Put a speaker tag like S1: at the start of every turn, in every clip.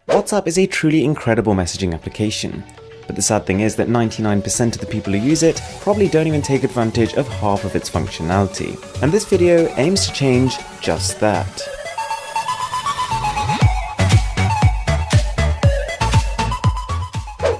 S1: WhatsApp is a truly incredible messaging application, but the sad thing is that 99% of the people who use it probably don't even take advantage of half of its functionality. And this video aims to change just that.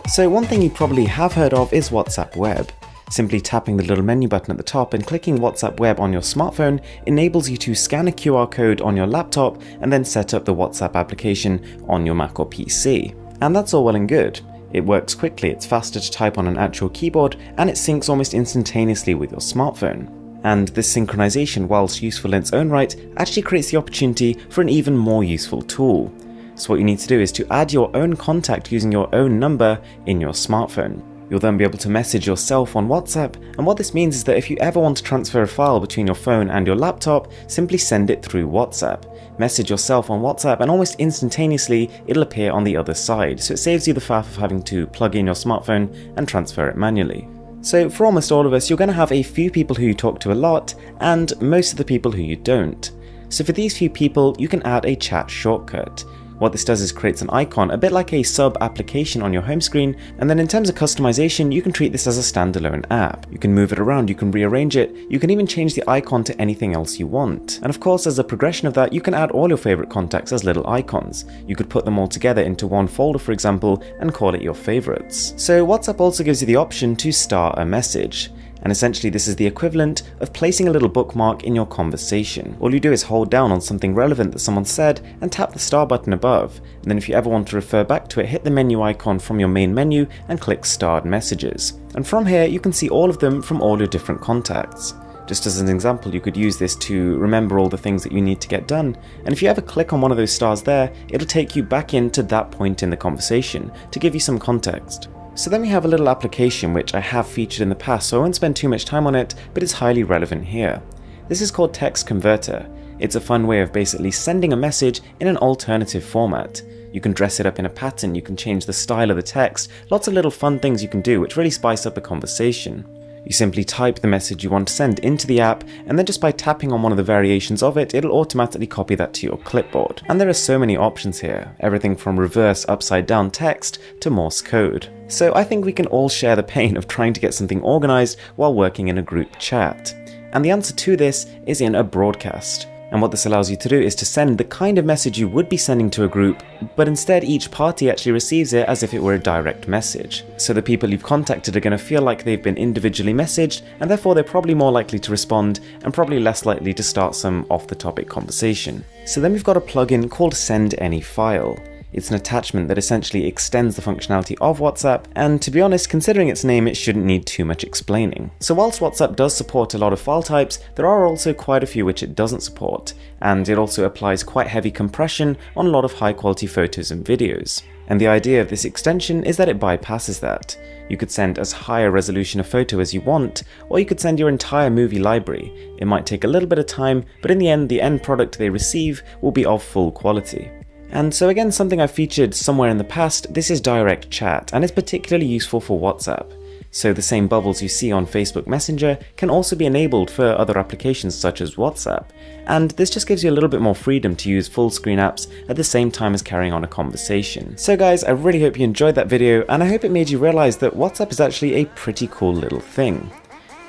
S1: So one thing you probably have heard of is WhatsApp Web. Simply tapping the little menu button at the top and clicking WhatsApp Web on your smartphone enables you to scan a QR code on your laptop and then set up the WhatsApp application on your Mac or PC. And that's all well and good. It works quickly, it's faster to type on an actual keyboard, and it syncs almost instantaneously with your smartphone. And this synchronization, whilst useful in its own right, actually creates the opportunity for an even more useful tool. So what you need to do is to add your own contact using your own number in your smartphone. You'll then be able to message yourself on WhatsApp, and what this means is that if you ever want to transfer a file between your phone and your laptop, simply send it through WhatsApp. Message yourself on WhatsApp and almost instantaneously it'll appear on the other side, so it saves you the faff of having to plug in your smartphone and transfer it manually. So for almost all of us, you're going to have a few people who you talk to a lot, and most of the people who you don't. So for these few people, you can add a chat shortcut. What this does is creates an icon, a bit like a sub-application on your home screen, and then in terms of customization, you can treat this as a standalone app. You can move it around, you can rearrange it, you can even change the icon to anything else you want. And of course, as a progression of that, you can add all your favorite contacts as little icons. You could put them all together into one folder, for example, and call it your favorites. So WhatsApp also gives you the option to start a message. And essentially this is the equivalent of placing a little bookmark in your conversation. All you do is hold down on something relevant that someone said and tap the star button above, and then if you ever want to refer back to it, hit the menu icon from your main menu and click Starred Messages. And from here you can see all of them from all your different contacts. Just as an example, you could use this to remember all the things that you need to get done, and if you ever click on one of those stars there, it'll take you back into that point in the conversation to give you some context. So then we have a little application which I have featured in the past, so I won't spend too much time on it, but it's highly relevant here. This is called Text Converter. It's a fun way of basically sending a message in an alternative format. You can dress it up in a pattern, you can change the style of the text, lots of little fun things you can do which really spice up a conversation. You simply type the message you want to send into the app, and then just by tapping on one of the variations of it, it'll automatically copy that to your clipboard. And there are so many options here, everything from reverse upside down text to Morse code. So I think we can all share the pain of trying to get something organized while working in a group chat. And the answer to this is in a broadcast. And what this allows you to do is to send the kind of message you would be sending to a group, but instead each party actually receives it as if it were a direct message. So the people you've contacted are going to feel like they've been individually messaged, and therefore they're probably more likely to respond and probably less likely to start some off-the-topic conversation. So then we've got a plugin called Send Any File. It's an attachment that essentially extends the functionality of WhatsApp, and to be honest, considering its name, it shouldn't need too much explaining. So whilst WhatsApp does support a lot of file types, there are also quite a few which it doesn't support, and it also applies quite heavy compression on a lot of high quality photos and videos. And the idea of this extension is that it bypasses that. You could send as high a resolution a photo as you want, or you could send your entire movie library. It might take a little bit of time, but in the end product they receive will be of full quality. And so again, something I've featured somewhere in the past, this is direct chat, and it's particularly useful for WhatsApp. So the same bubbles you see on Facebook Messenger can also be enabled for other applications such as WhatsApp. And this just gives you a little bit more freedom to use full screen apps at the same time as carrying on a conversation. So guys, I really hope you enjoyed that video, and I hope it made you realize that WhatsApp is actually a pretty cool little thing.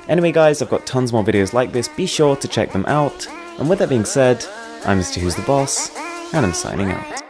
S1: Anyway guys, I've got tons more videos like this, be sure to check them out. And with that being said, I'm Mr. Who's the Boss, and I'm signing out.